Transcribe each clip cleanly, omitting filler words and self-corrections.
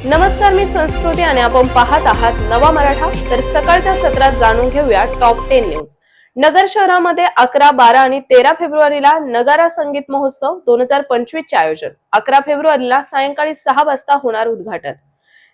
नमस्कार, मी संस्कृती आणि आपण पाहत आहात नवा मराठा। तर सकाळच्या सत्रात जाणून घेऊया टॉप 10 न्यूज। नगर शहरामध्ये 11, 12 आणि 13 फेब्रुवारीला नगारा संगीत महोत्सव 2025 चे आयोजन। 11 फेब्रुवारीला सायंकाळी 6 वाजता होणार उद्घाटन।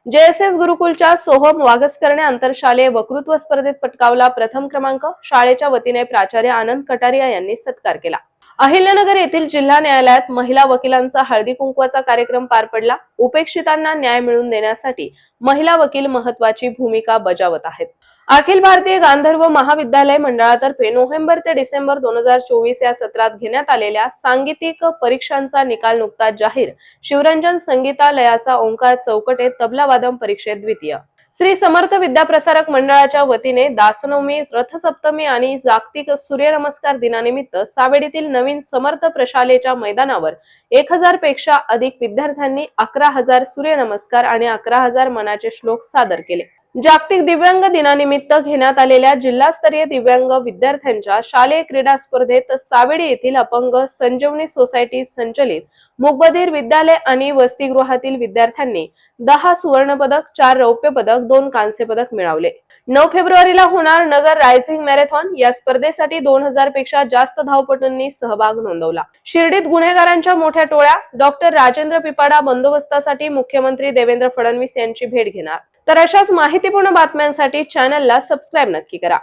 JSS गुरुकुलच्या सोहम वागसकरने आंतरशालेय वक्तृत्व स्पर्धेत पटकावला प्रथम क्रमांक। शाळेच्या वतीने प्राचार्य आनंद कटारिया यांनी सत्कार केला। अहिल्यानगर येथील जिल्हा न्यायालयात महिला वकिलांचा हळदी कुंकवाचा कार्यक्रम पार पडला। उपेक्षितांना न्याय मिळवून देण्यासाठी महिला वकील महत्त्वाची भूमिका बजावत आहेत। अखिल भारतीय गांधर्व महाविद्यालय मंडळातर्फे नोव्हेंबर ते डिसेंबर 2024 या सत्रात घेण्यात आलेल्या सांगीतिक परीक्षांचा निकाल नुकताच जाहीर। शिवरंजन संगीतालयाचा ओंकार चौकटे तबला वादन परीक्षेत द्वितीय। श्री समर्थ विद्याप्रसारक मंडळाच्या वतीने दासनवमी, रथसप्तमी आणि जागतिक सूर्यनमस्कार दिनानिमित्त सावेडीतील नवीन समर्थ प्रशालेच्या मैदानावर 1000 पेक्षा अधिक विद्यार्थ्यांनी 11,000 सूर्यनमस्कार आणि 11,000 मनाचे श्लोक सादर केले। जागतिक दिव्यांग दिनानिमित्त घेण्यात आलेल्या जिल्हास्तरीय दिव्यांग विद्यार्थ्यांच्या शालेय क्रीडा स्पर्धेत सावेडी येथील अपंग संजीवनी सोसायटी संचलित मूकबधीर विद्यालय आणि वसतिगृहातील विद्यार्थ्यांनी 10 सुवर्ण पदक, 4 रौप्य पदक, 2 कांस्य पदक मिळवले। 9 फेब्रुवारीला होणार नगर रायझिंग मॅरेथॉन। या स्पर्धेसाठी 2000 पेक्षा जास्त धावपटूंनी सहभाग नोंदवला। शिर्डीत गुन्हेगारांच्या मोठ्या टोळ्या। डॉक्टर राजेंद्र पिपाडा बंदोबस्तासाठी मुख्यमंत्री देवेंद्र फडणवीस यांची भेट घेणार। तर अशाच माहितीपूर्ण बातम्यांसाठी चॅनलला सबस्क्राइब नक्की करा।